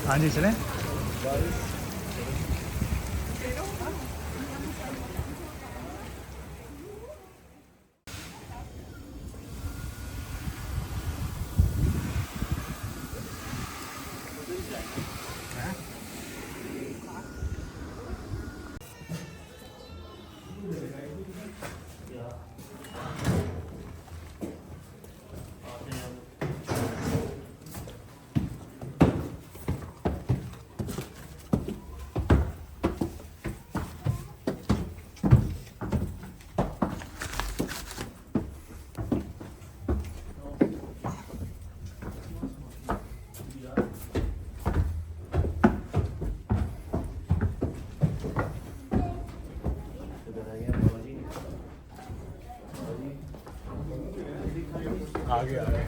हाँ जी चलें। आगे आगे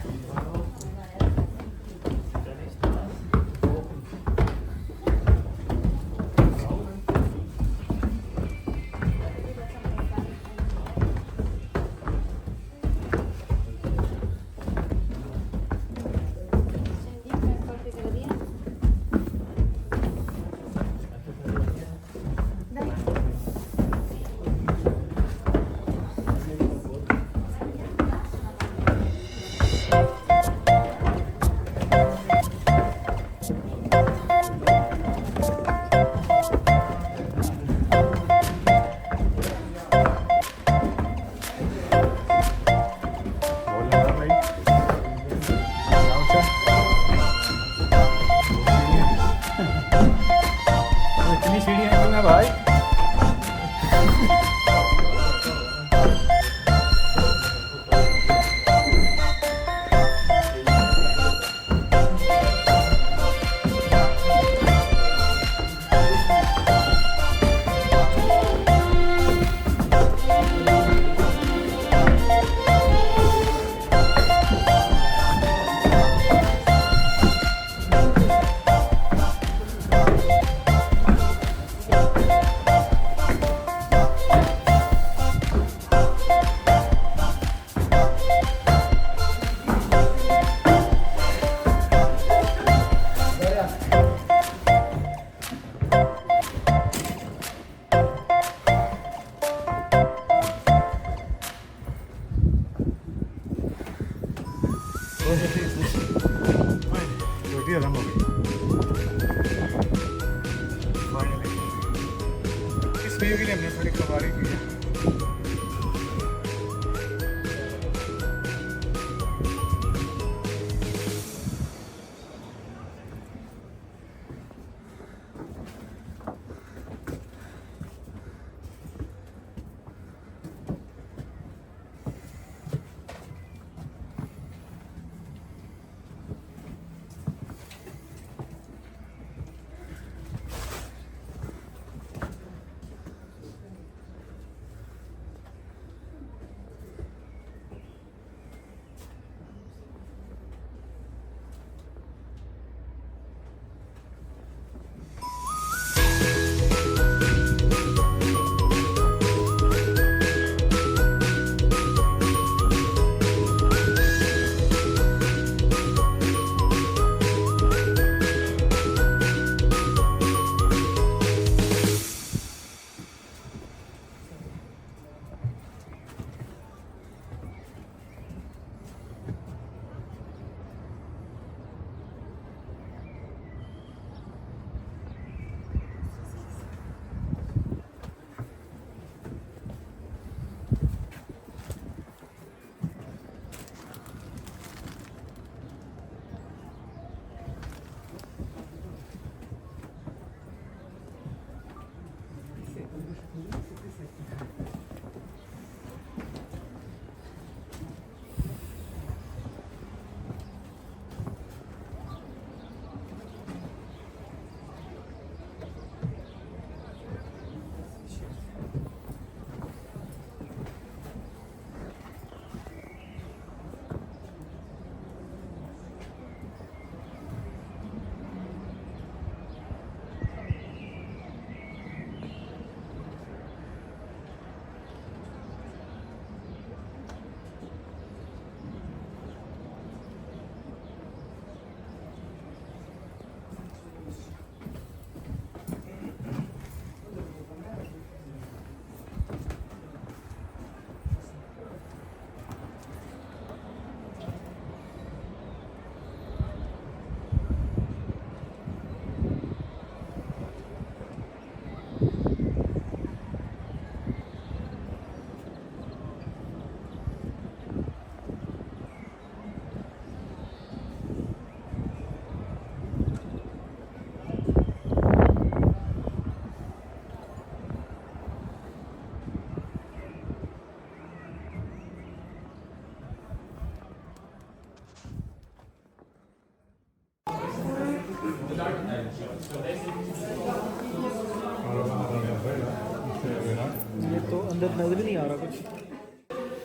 रोटी आराम हो गई फाइनली। इस वीडियो के लिए हमने थोड़ी सवारी की है।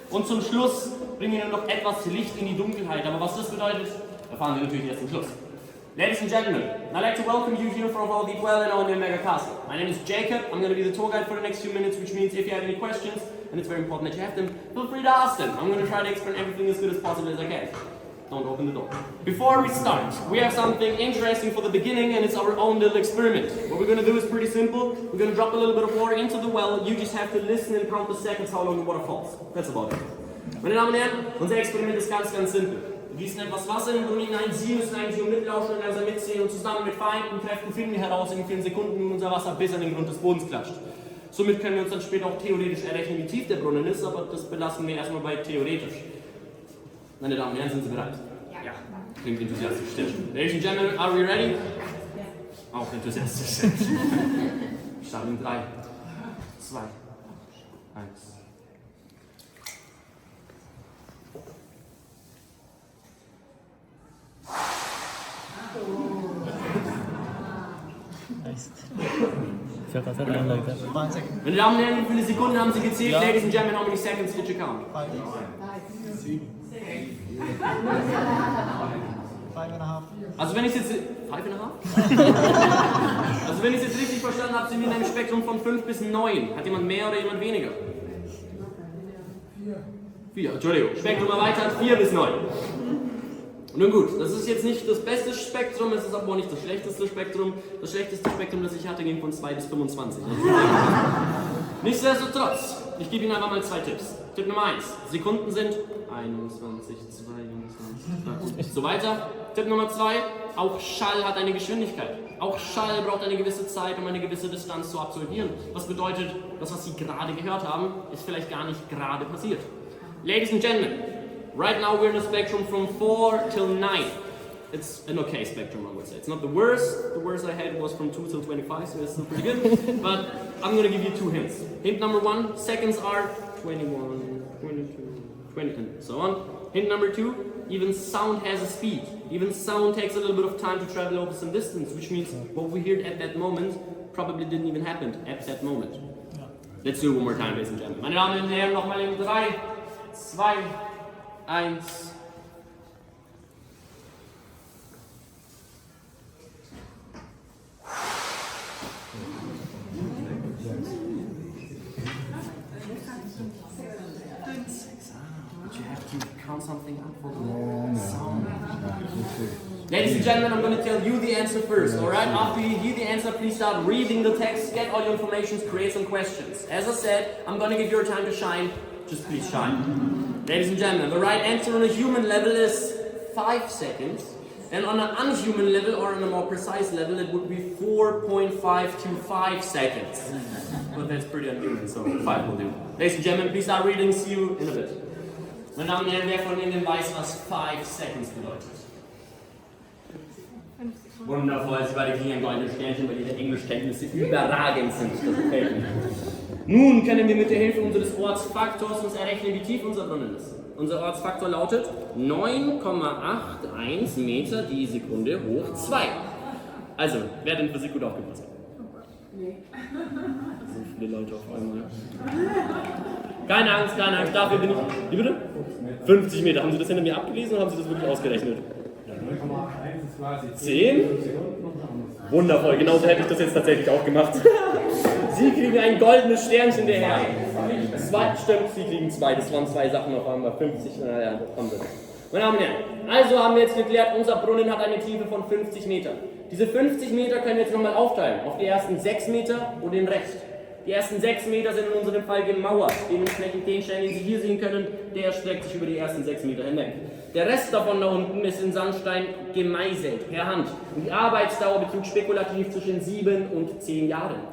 Und zum Schluss bringen wir noch etwas Licht in die Dunkelheit. Aber was das bedeutet, erfahren wir natürlich erst zum Schluss. Ladies and gentlemen, I'd like to welcome you here for the well-known Nuremberg Castle. My name is Jacob. I'm going to be the tour guide for the next few minutes, which means if you have any questions, and it's very important that you have them, feel free to ask them. I'm going to try to explain everything as good as possible as I can. Don't open the door. Before we start, we have something interesting for the beginning, and it's our own little experiment. What we're going to do is pretty simple. We're going to drop a little bit of water into the well. You just have to listen and count the seconds how long the water falls. That's about it. Meine Damen und Herren, unser Experiment ist ganz, ganz simpel. Wir gießen etwas Wasser in den Brunnen hinein, Sie müssen eigentlich nur mitlauschen und langsam mitsehen und zusammen mit vereinten Kräften finden wir heraus, in wie vielen Sekunden unser Wasser bis an den Grund des Bodens klatscht. Somit können wir uns dann später auch theoretisch errechnen, wie tief der Brunnen ist, aber das belassen wir erstmal bei theoretisch. Meine Damen und Herren, sind Sie bereit? Ja. Klingt enthusiastisch, sehr schön. Ladies and Gentlemen, are we ready? Auch enthusiastisch. Wir starten in 3, 2, 1. Meine Damen und Herren, wie viele Sekunden haben Sie gezählt? Ja. Ladies and Gentlemen, how many seconds did you count? 5,5. Also wenn ich jetzt... 5,5? Also wenn ich es jetzt richtig verstanden habe, sind wir in einem Spektrum von 5 bis 9. Hat jemand mehr oder jemand weniger? 4, Entschuldigung. Spektrum erweitert, 4 bis 9. Nun gut, das ist jetzt nicht das beste Spektrum, es ist aber auch nicht das schlechteste Spektrum. Das schlechteste Spektrum, das ich hatte, ging von 2 bis 25. Nichtsdestotrotz, ich gebe Ihnen einfach mal 2 Tipps. Tipp Nummer 1, Sekunden sind 21, 22, so weiter. Tipp Nummer 2, auch Schall hat eine Geschwindigkeit. Auch Schall braucht eine gewisse Zeit, um eine gewisse Distanz zu absolvieren. Was bedeutet, das, was Sie gerade gehört haben, ist vielleicht gar nicht gerade passiert. Ladies and Gentlemen, right now we're in a spectrum from 4 till 9. It's an okay spectrum, I would say. It's not the worst. The worst I had was from 2 till 25, so it's still pretty good. But I'm going to give you 2 hints. Hint number 1, seconds are 21, 22, 20, and so on. Hint number 2, even sound has a speed. Even sound takes a little bit of time to travel over some distance, which means what we heard at that moment probably didn't even happen at that moment. Let's do it one more time, ladies and gentlemen. Meine Damen und Herren, nochmal in 3, 2, 1. Something out for the sound. Ladies and gentlemen, I'm going to tell you the answer first, alright? After you hear the answer, please start reading the text, get all your information, create some questions. As I said, I'm going to give you your time to shine, just please shine. Ladies and gentlemen, the right answer on a human level is 5 seconds, and on an unhuman level, or on a more precise level, it would be 4.525 seconds. But that's pretty unhuman, so 5 will do. Ladies and gentlemen, please start reading, see you in a bit. Meine Damen und Herren, wer von Ihnen weiß, was 5 seconds bedeutet? Wundervoll, Sie beide kriegen ein goldenes Sternchen, weil Ihre Englischkenntnisse überragend sind. Das gefällt mir. Nun können wir mit der Hilfe unseres Ortsfaktors uns errechnen, wie tief unser Brunnen ist. Unser Ortsfaktor lautet 9,81 Meter die Sekunde hoch 2. Also, wer hat in Physik gut aufgepasst? Nee. So viele Leute auf einmal. Keine Angst, dafür bin ich... Wie bitte? 50 Meter. Haben Sie das hinter mir abgelesen oder haben Sie das wirklich ausgerechnet? 0,1 ist quasi 10. Wundervoll, genauso hätte ich das jetzt tatsächlich auch gemacht. Sie kriegen ein goldenes Sternchen der Herren. Stimmt, Sie kriegen 2. Das waren 2 Sachen auf einmal. 50, naja, das kommt dann. Meine Damen und Herren, also haben wir jetzt geklärt, unser Brunnen hat eine Tiefe von 50 Metern. Diese 50 Meter können wir jetzt nochmal aufteilen auf die ersten 6 Meter und den Rest. Die ersten 6 Meter sind in unserem Fall gemauert. Dementsprechend den Stein, den Sie hier sehen können, der streckt sich über die ersten 6 Meter hinweg. Der Rest davon da unten ist in Sandstein gemeißelt, per Hand. Und die Arbeitsdauer betrug spekulativ zwischen 7 und 10 Jahren.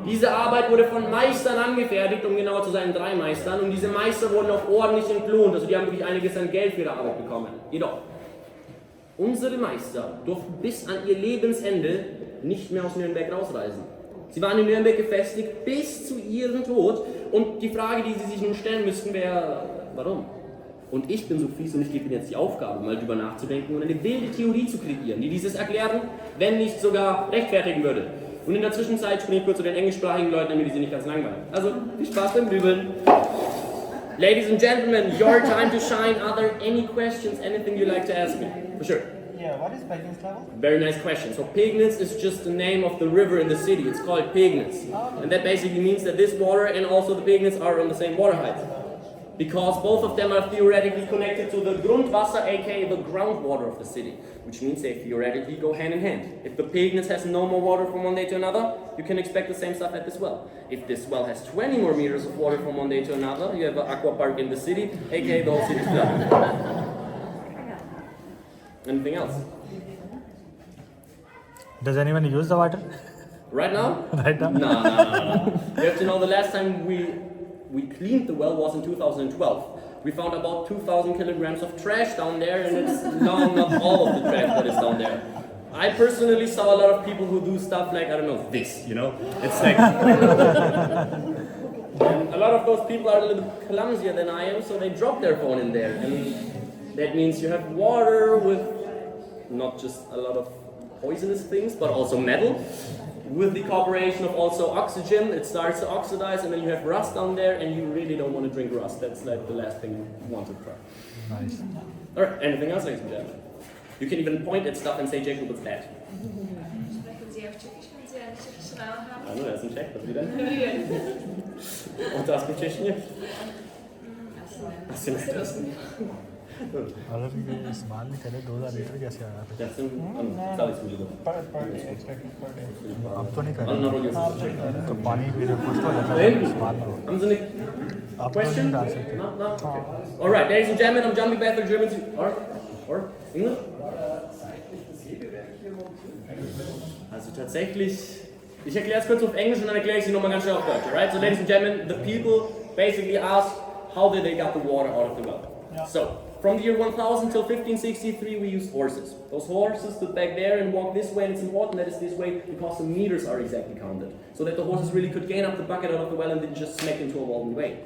Diese Arbeit wurde von Meistern angefertigt, um genauer zu sein 3 Meistern. Und diese Meister wurden auch ordentlich entlohnt, also die haben wirklich einiges an Geld für ihre Arbeit bekommen. Jedoch, unsere Meister durften bis an ihr Lebensende nicht mehr aus Nürnberg rausreisen. Sie waren in Nürnberg gefestigt bis zu ihrem Tod. Und die Frage, die Sie sich nun stellen müssten, wäre, warum? Und ich bin so fies und ich gebe Ihnen jetzt die Aufgabe, mal drüber nachzudenken und eine wilde Theorie zu kreieren, die dieses erklären, wenn nicht sogar rechtfertigen würde. Und in der Zwischenzeit springe ich kurz zu den englischsprachigen Leuten, damit die sie nicht ganz langweilen. Also, viel Spaß beim Dübeln. Ladies and gentlemen, your time to shine. Are there any questions, anything you'd like to ask me? For sure. Yeah, what is Pegnitz level? Very nice question. So Pegnitz is just the name of the river in the city. It's called Pegnitz. And that basically means that this water and also the Pegnitz are on the same water height. Because both of them are theoretically connected to the Grundwasser, aka the groundwater of the city. Which means they theoretically go hand in hand. If the Pegnitz has no more water from one day to another, you can expect the same stuff at this well. If this well has 20 more meters of water from one day to another, you have an aqua park in the city, aka the whole city's flooded. Anything else? Does anyone use the water? Right now? Right now? No. You have to know the last time we cleaned the well was in 2012. We found about 2,000 kilograms of trash down there, and it's not all of the trash that is down there. I personally saw a lot of people who do stuff like, I don't know, this, you know? It's like... And a lot of those people are a little clumsier than I am, so they drop their phone in there. And that means you have water with not just a lot of poisonous things, but also metal. With the cooperation of also oxygen, it starts to oxidize, and then you have rust down there, and you really don't want to drink rust. That's like the last thing you want to try. Nice. Alright, anything else, ladies and gentlemen? You can even point at stuff and say, Jacob, what's that? Sprechen Sie auf Tschechisch, wenn Sie einen tschechischen Namen haben? Ah, no, das ist ein Czech, was wieder? Und das mit Tschechien? Was sind das? अगर ये इस्तेमाल नहीं करे 2000 लीटर कैसे आया फिर? Das sind 40 Milliliter. Per day, expected per day. अब तो नहीं Wann करे noch jetzt? तो पानी भी कुछ तो रहता Da है hinten. इस्तेमाल ना हो Haben Sie eine आप तो question? नहीं डाल सकते No, no? Okay. Alright, ladies and gentlemen, I'm jumping back to German or English? Also tatsächlich, ich erkläre es kurz auf Englisch und dann erkläre ich es nochmal ganz schnell auf Deutsch. Alright, so ladies and gentlemen, the people basically asked how did they got the water out of the well. Yeah. So, from the year 1000 till 1563 we used horses. Those horses stood back there and walked this way, and it's important that it's this way because the meters are exactly counted. So that the horses really could gain up the bucket out of the well and didn't just smack into a wall on the way.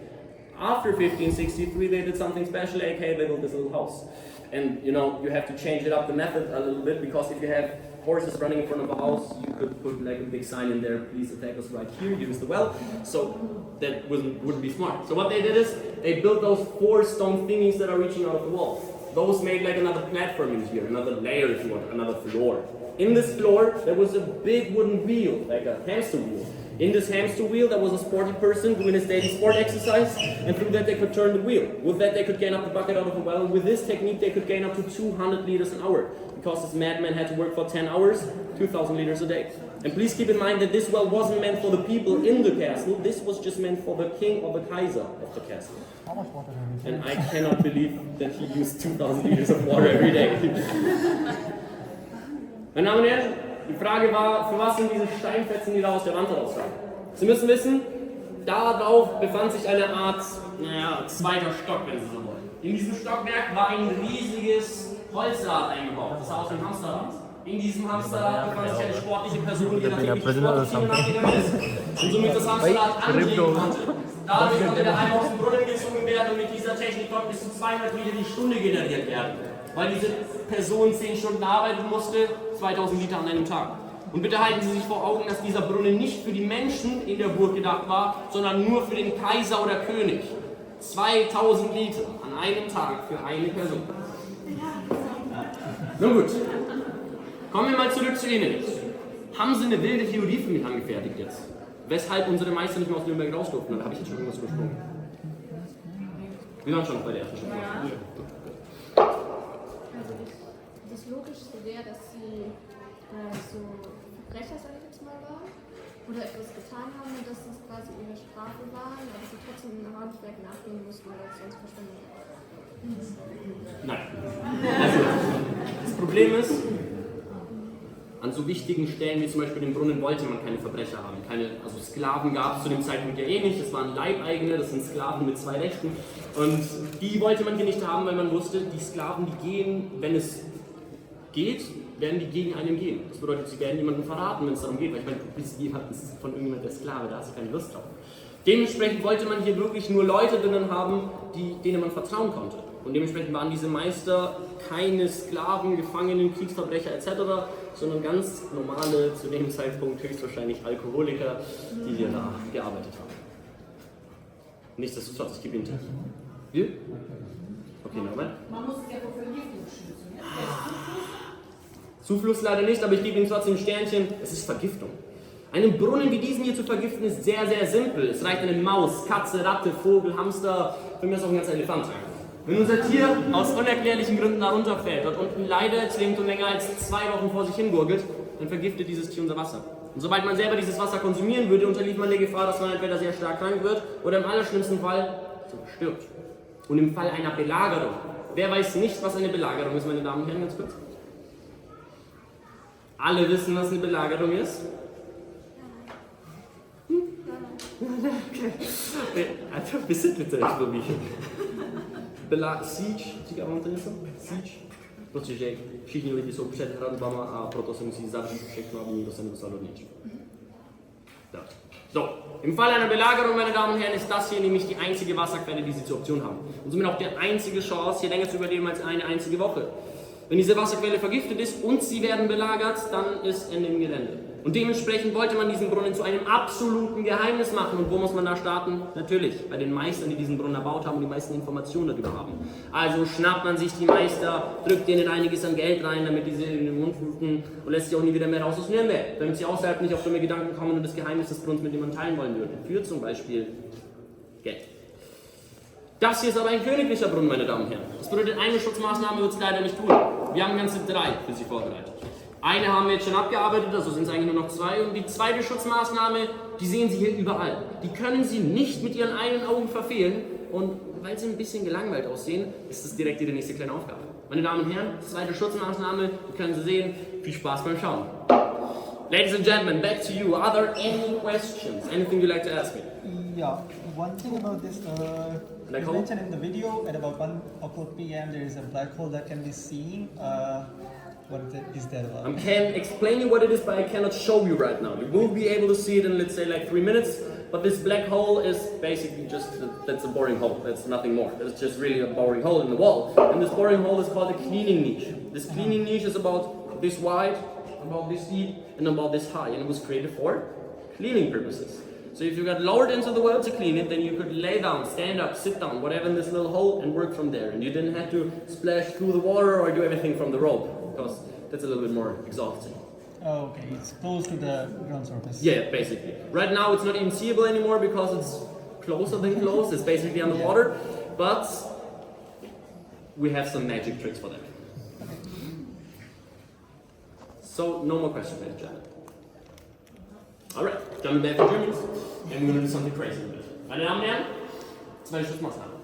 After 1563 they did something special, aka they built this little house. And you know, you have to change it up the method a little bit, because if you have horses running in front of a house, you could put like a big sign in there, please attack us right here, use the well. So that wouldn't be smart. So what they did is, they built those 4 stone thingies that are reaching out of the wall. Those made like another platform in here, another layer if you want, another floor. In this floor, there was a big wooden wheel, like a hamster wheel. In this hamster wheel, there was a sporty person doing his daily sport exercise, and through that they could turn the wheel. With that they could gain up the bucket out of the well, and with this technique they could gain up to 200 liters an hour. Because this madman had to work for 10 hours, 2,000 liters a day. And please keep in mind that this well wasn't meant for the people in the castle, this was just meant for the king or the Kaiser of the castle. How much water have you And I cannot believe that he used 2,000 liters of water every day. Meine Damen und Herren, die Frage war, für was sind diese Steinfetzen, die da aus der Wand herausragen? Sie müssen wissen, darauf befand sich eine Art, zweiter Stock, wenn Sie so wollen. In diesem Stockwerk war ein riesiges Holzrad eingebaut, das sah aus dem Hamsterrad. In diesem Hamsterrad befand sich eine sportliche Person, die natürlich sportaktiv nachgegangen ist und somit das Hamsterrad anlegen konnte. Dadurch konnte der Eimer aus dem Brunnen gezogen werden und mit dieser Technik konnte bis zu 200 Liter die Stunde generiert werden. Weil diese Person 10 Stunden arbeiten musste, 2000 Liter an einem Tag. Und bitte halten Sie sich vor Augen, dass dieser Brunnen nicht für die Menschen in der Burg gedacht war, sondern nur für den Kaiser oder König. 2000 Liter an einem Tag für eine Person. Nun gut, kommen wir mal zurück zu Ihnen. Haben Sie eine wilde Theorie für mich angefertigt jetzt? Weshalb unsere Meister nicht mehr aus Nürnberg raus durften? Dann habe ich jetzt schon irgendwas übersprungen. Wir waren schon bei der ersten Stunde. Also das Logischste wäre, dass sie so Verbrecher, sag ich jetzt mal, waren oder etwas getan haben und dass das quasi ihre Strafe war, aber sie trotzdem im Handwerk nachgehen mussten, weil es sonst verschwunden wäre. Nein. Also, das Problem ist, an so wichtigen Stellen wie zum Beispiel dem Brunnen wollte man keine Verbrecher haben. Also Sklaven gab es zu dem Zeitpunkt ja eh nicht, das waren Leibeigene, das sind Sklaven mit 2 Rechten. Und die wollte man hier nicht haben, weil man wusste, die Sklaven, die gehen, wenn es geht, werden die gegen einen gehen. Das bedeutet, sie werden jemanden verraten, wenn es darum geht, weil ich meine, du bist jemand, das ist von irgendjemand der Sklave, da hast du keine Lust drauf. Dementsprechend wollte man hier wirklich nur Leute drinnen haben, denen man vertrauen konnte. Und dementsprechend waren diese Meister keine Sklaven, Gefangenen, Kriegsverbrecher etc., sondern ganz normale, zu dem Zeitpunkt höchstwahrscheinlich Alkoholiker, die hier da gearbeitet haben. Nichtsdestotrotz, ich gebe Ihnen Tipp. Wir? Okay, nochmal. Man muss es ja vor Vergiftung schützen. Ja? Zufluss leider nicht, aber ich gebe Ihnen trotzdem ein Sternchen. Es ist Vergiftung. Einen Brunnen wie diesen hier zu vergiften ist sehr, sehr simpel. Es reicht eine Maus, Katze, Ratte, Vogel, Hamster, für mich ist auch ein ganzer Elefant. Wenn unser Tier aus unerklärlichen Gründen da runterfällt, dort unten leidet, lebend und länger als 2 Wochen vor sich hingurgelt, dann vergiftet dieses Tier unser Wasser. Und sobald man selber dieses Wasser konsumieren würde, unterliegt man der Gefahr, dass man entweder sehr stark krank wird oder im allerschlimmsten Fall sogar stirbt. Und im Fall einer Belagerung. Wer weiß nicht, was eine Belagerung ist, meine Damen und Herren, ganz kurz? Alle wissen, was eine Belagerung ist? Okay. Also, vysvětlite, jak to víš. Siege, říkáme to něco? Siege? Protože všichni lidi jsou před hradbama a proto se musí zavřít všechno, aby nikdo se nedostal dovnitř. So, im Fall einer Belagerung, meine Damen und Herren, ist das hier nämlich die einzige Wasserquelle, die Sie zur Option haben. Und somit auch die einzige Chance, hier länger zu überleben als eine einzige Woche. Wenn diese Wasserquelle vergiftet ist und sie werden belagert, dann ist Ende im Gelände. Und dementsprechend wollte man diesen Brunnen zu einem absoluten Geheimnis machen. Und wo muss man da starten? Natürlich, bei den Meistern, die diesen Brunnen erbaut haben und die meisten Informationen darüber haben. Also schnappt man sich die Meister, drückt denen einiges an Geld rein, damit diese in den Mund fluten und lässt sie auch nie wieder mehr raus aus Nüremberg. Damit sie außerhalb nicht auf dumme Gedanken kommen und das Geheimnis des Brunnens mit dem man teilen wollen würden. Für zum Beispiel Geld. Das hier ist aber ein königlicher Brunnen, meine Damen und Herren. Das bedeutet, eine Schutzmaßnahme wird es leider nicht tun. Wir haben ganze 3 für Sie vorbereitet. Eine haben wir jetzt schon abgearbeitet, also sind es eigentlich nur noch 2. Und die zweite Schutzmaßnahme, die sehen Sie hier überall. Die können Sie nicht mit Ihren eigenen Augen verfehlen. Und weil Sie ein bisschen gelangweilt aussehen, ist das direkt Ihre nächste kleine Aufgabe. Meine Damen und Herren, zweite Schutzmaßnahme, die können Sie sehen. Viel Spaß beim Schauen. Ladies and gentlemen, back to you. Are there any questions? Anything you'd like to ask me? Yeah, one thing about this, Black you hole? mentioned in the video at about 1 o'clock p.m. there is a black hole that can be seen. What is that about? I can explain you what it is, but I cannot show you right now. You will be able to see it in, let's say, like 3 minutes. But this black hole is basically just, that's a boring hole. That's nothing more. It's just really a boring hole in the wall. And this boring hole is called a cleaning niche. This cleaning niche is about this wide, about this deep, and about this high. And it was created for cleaning purposes. So if you got lowered into the well to clean it, then you could lay down, stand up, sit down, whatever in this little hole, and work from there. And you didn't have to splash through the water or do everything from the rope, because that's a little bit more exhausting. Oh, okay, it's close to the ground surface. Yeah, basically. Right now it's not even seeable anymore because it's closer than close. It's basically underwater, but we have some magic tricks for that. So, no more questions, ladies and gentlemen. Alright, coming back to Germans, and we're going to do something crazy with it. Meine Damen und Herren, 2 Schutzmaßnahmen.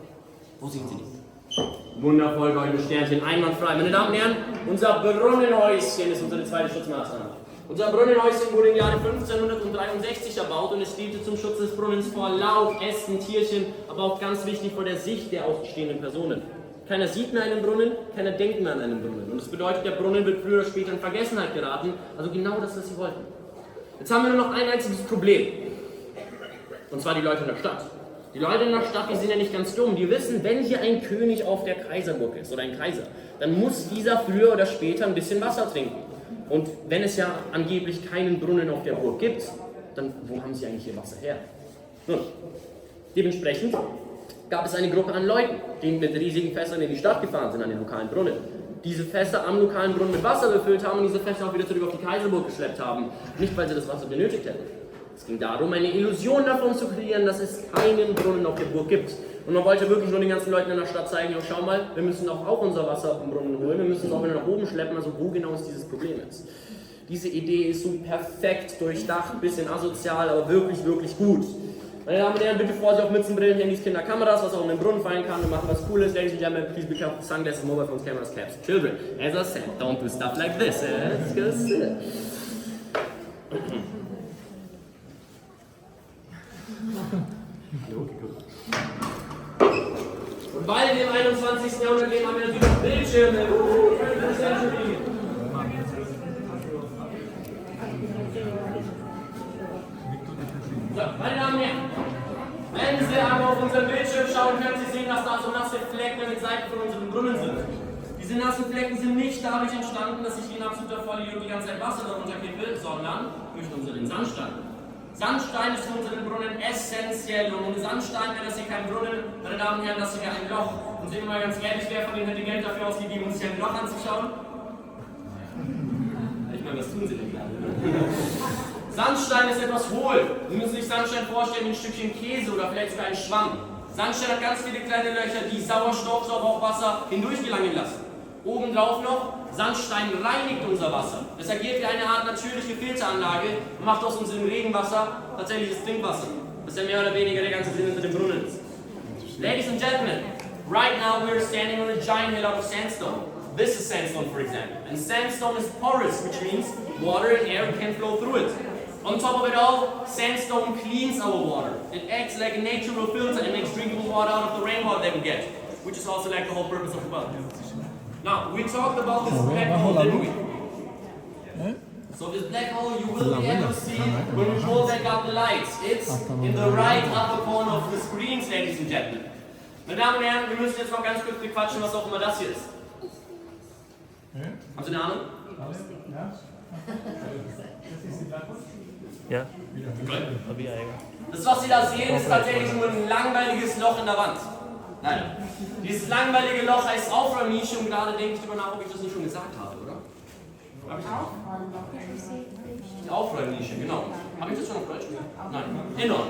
Wo sehen Sie die? Wundervoll, goldene Sternchen, einwandfrei. Meine Damen und Herren, unser Brunnenhäuschen ist unsere zweite Schutzmaßnahme. Unser Brunnenhäuschen wurde im Jahre 1563 erbaut und es diente zum Schutz des Brunnens vor Laub, Ästen, Tierchen, aber auch ganz wichtig vor der Sicht der außenstehenden Personen. Keiner sieht mehr einen Brunnen, keiner denkt mehr an einen Brunnen. Und das bedeutet, der Brunnen wird früher oder später in Vergessenheit geraten. Also genau das, was Sie wollten. Jetzt haben wir nur noch ein einziges Problem. Und zwar die Leute in der Stadt. Die Leute in der Stadt, die sind ja nicht ganz dumm. Die wissen, wenn hier ein König auf der Kaiserburg ist oder ein Kaiser, dann muss dieser früher oder später ein bisschen Wasser trinken. Und wenn es ja angeblich keinen Brunnen auf der Burg gibt, dann wo haben sie eigentlich ihr Wasser her? Nun, dementsprechend gab es eine Gruppe an Leuten, die mit riesigen Fässern in die Stadt gefahren sind, an den lokalen Brunnen. Diese Fässer am lokalen Brunnen mit Wasser befüllt haben und diese Fässer auch wieder zurück auf die Kaiserburg geschleppt haben. Nicht, weil sie das Wasser benötigt hätten. Es ging darum, eine Illusion davon zu kreieren, dass es keinen Brunnen auf der Burg gibt. Und man wollte wirklich nur den ganzen Leuten in der Stadt zeigen, ja, schau mal, wir müssen auch unser Wasser vom Brunnen holen, wir müssen es auch wieder nach oben schleppen, also wo genau ist dieses Problem jetzt? Diese Idee ist so perfekt durchdacht, ein bisschen asozial, aber wirklich, wirklich gut. Meine Damen und Herren, bitte Vorsicht auf Mützen, Brillen, Handys, Kinder, Kameras, was auch in den Brunnen fallen kann. Wir machen was Cooles. Ladies and gentlemen, please be careful. Sunglasses, mobile phones, cameras, caps. Children, as I said, don't do stuff like this. It's gonna sit. Und weil wir im 21. Jahrhundert leben, haben wir natürlich auch Bildschirme. So, meine Damen und Herren, wenn Sie aber auf unseren Bildschirm schauen, können Sie sehen, dass da so nasse Flecken an den Seiten von unserem Brunnen sind. Diese nassen Flecken sind nicht dadurch entstanden, dass ich wie ein absoluter Vollidiot die ganze Zeit Wasser darunter kippe, sondern durch unseren Sandstein. Sandstein ist für unseren Brunnen essentiell und ohne Sandstein wäre das hier kein Brunnen, meine Damen und Herren, das hier wäre ein Loch. Und sehen wir mal ganz ehrlich, wer von Ihnen hätte Geld dafür ausgegeben, um sich ein Loch anzuschauen? Ich meine, was tun Sie denn gerade? Sandstein ist etwas hohl. Sie müssen sich Sandstein vorstellen wie ein Stückchen Käse oder vielleicht sogar ein Schwamm. Sandstein hat ganz viele kleine Löcher, die Sauerstoff, aber auch Wasser hindurchgelangen lassen. Obendrauf noch, Sandstein reinigt unser Wasser. Es agiert wie eine Art natürliche Filteranlage und macht aus unserem Regenwasser tatsächliches Trinkwasser. Das ist ja mehr oder weniger der ganze Sinn hinter dem Brunnen ist. Ladies and gentlemen, right now we're standing on a giant hill out of sandstone. This is sandstone, for example. And sandstone is porous, which means water and air can flow through it. On top of it all, sandstone cleans our water. It acts like a natural filter and makes drinkable water out of the rainwater that we get, which is also like the whole purpose of the well. Now, we talked about this black hole, didn't we? So this black hole you will be able to see when we pull back up the lights. It's in the right upper corner of the screens, ladies and gentlemen. Meine Damen und Herren, wir müssen jetzt noch ganz kurz bequatschen, was auch immer das hier ist. Haben Sie eine Ahnung? Ja. Das, was Sie da sehen, ist tatsächlich nur ein langweiliges Loch in der Wand. Nein. Dieses langweilige Loch heißt Aufräumnische und gerade denke ich darüber nach, ob ich das nicht schon gesagt habe, oder? Habe ich das? Die Aufräumnische, genau. Habe ich das schon auf Deutsch gesagt? Nein. Enorm.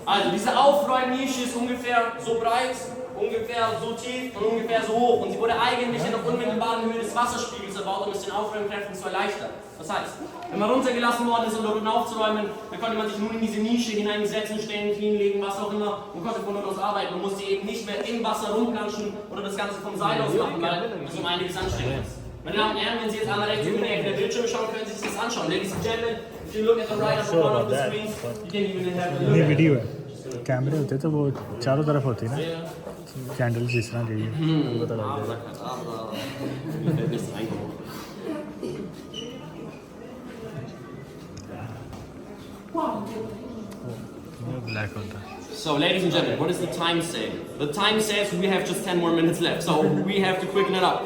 Also diese Aufräumnische ist ungefähr so breit, ungefähr so tief und ungefähr so hoch. Und sie wurde eigentlich in der unmittelbaren Höhe des Wasserspiegels erbaut, um es den Aufräumkräften zu erleichtern. Das heißt, wenn man runtergelassen worden ist, um dort aufzuräumen, dann konnte man sich nun in diese Nische hineinsetzen, stellen, knien, legen, was auch immer und konnte von dort aus arbeiten und musste eben nicht mehr im Wasser rumplanschen oder das Ganze vom Seil aus machen, weil das um einiges anstrengend ist. Meine Damen und Herren, wenn Sie jetzt einmal rechts über die Ecke der Bildschirme schauen, können Sie sich das anschauen. Ladies and gentlemen, if you look at the right upper corner of the screen, you can even have a look ये at it. Video है कैमरे होते तो वो चारों तरफ होती है ना कैंडल जिस तरह की पता लग जाए ब्लैक होता है. So, ladies and gentlemen, what does the time say? The time says we have just 10 more minutes left, so we have to quicken it up.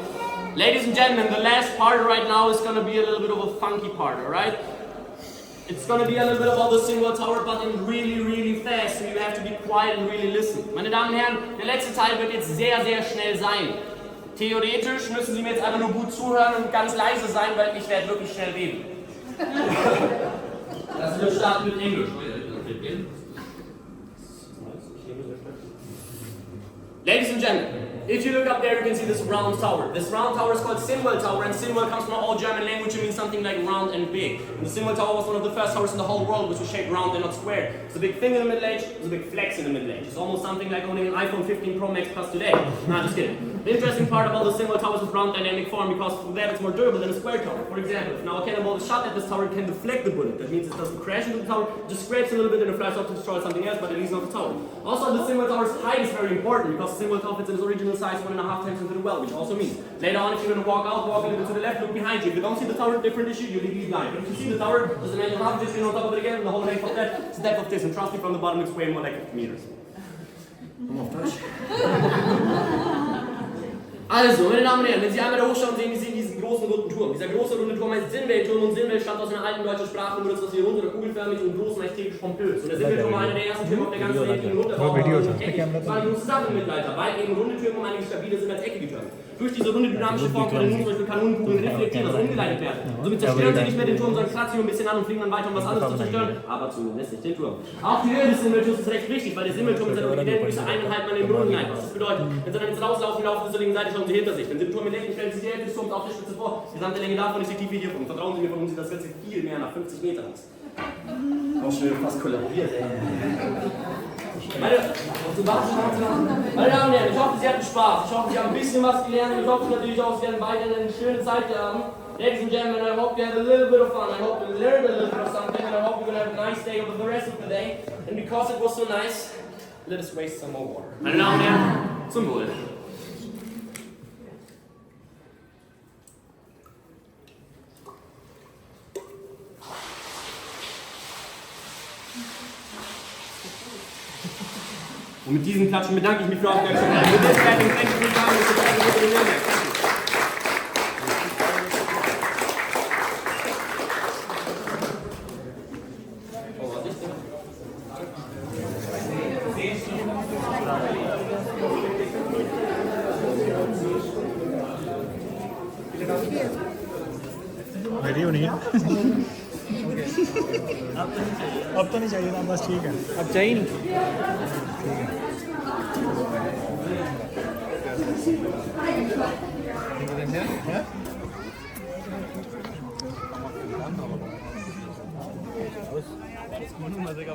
Ladies and gentlemen, the last part right now is going to be a little bit of a funky part, alright? It's going to be a little bit about the Sinwell Tower, but in really, really fast, so you have to be quiet and really listen. Meine Damen und Herren, der letzte Teil wird jetzt sehr, sehr schnell sein. Theoretisch müssen Sie mir jetzt einfach nur gut zuhören und ganz leise sein, weil ich werde wirklich schnell reden. Das wird starten mit Englisch. Ladies and gentlemen, if you look up there, you can see this round tower. This round tower is called Sinwell Tower, and Sinwell comes from an old German language. It means something like round and big. And the Sinwell Tower was one of the first towers in the whole world which was shaped round and not square. It's a big thing in the Middle Age, it's a big flex in the Middle Age. It's almost something like owning an iPhone 15 Pro Max Plus today. Nah, just kidding. The interesting part about the Sinwell Tower is its round dynamic form, because for that it's more durable than a square tower. For example, if now a cannonball is shot at this tower, it can deflect the bullet. That means it doesn't crash into the tower, it just scrapes a little bit and it flies off to destroy something else, but at least not the tower. Also, the Sinwell Tower's height is very important, because the Sinwell Tower fits in its original size 1.5 times into the well, which also means later on if you're going to walk out, walk a little bit to the left, look behind you. If you don't see the tower, different issue, you're legally blind. But if you see the tower, there's an angle half just on top of it again, and the whole length of that is the depth of this, and trust me, from the bottom it's way more like 50 meters. Komm auf Deutsch. Also, meine Damen und Herren, wenn Sie einmal da hochschauen, sehen Sie diesen großen runden Turm. Dieser große runde Turm heißt Sinwell-Turm und Sinwell stammt aus einer alten deutschen Sprache und benutzt das hier rund oder kugelförmig und groß majestätisch pompös. Und der Sinwell-Turm war einer der ersten Türme auf der ganzen Welt, die runterbauer und eckig. Das war eine große Sache im Mittelalter, weil eben runde Türme um einige stabiler sind als eckige Türme. Durch diese runde dynamische Form können nun zum Beispiel Kanonenkugeln reflektiert, also umgeleitet werden. Somit zerstören sie nicht mehr den Turm, sondern kratzen ihn ein bisschen an und fliegen dann weiter, um was anderes zu zerstören, aber zumindest nicht den Turm. Auch die Höhe des Sinwell-Turms ist recht wichtig, weil der Sinwell-Turm ist eine Größe 1,5 Mal in den Boden hinein. Was das bedeutet, wenn sie dann jetzt rauslaufen, laufen sie zur linken Seite, schauen sie hinter sich. Wenn sie den Turm entdecken, stellen sie die Hälfte des Turms auf der Spitze vor. Die gesamte Länge davon ist fiktiv hier. Vertrauen Sie mir, von uns sieht das Ganze viel mehr nach 50 Metern aus. Auch schon fast kollabiert, ey. Meine Damen und Herren, ich hoffe, Sie hatten Spaß. Ich hoffe, Sie haben ein bisschen was gelernt. Ich hoffe natürlich auch, Sie werden weiterhin eine schöne Zeit haben. Ladies and gentlemen, I hope you had a little bit of fun. I hope you learned a little bit of something. And I hope you're going to have a nice day over the rest of the day. And because it was so nice, let us waste some more water. Meine Damen und Herren, zum Wohl. Und mit diesen Klatschen bedanke ich mich für eure Aufmerksamkeit. Mit diesem Nuremberg Castle. मेरी होनी है अब तो नहीं चाहिए ना, बस ठीक है। अब चाहिए नहीं। मजे का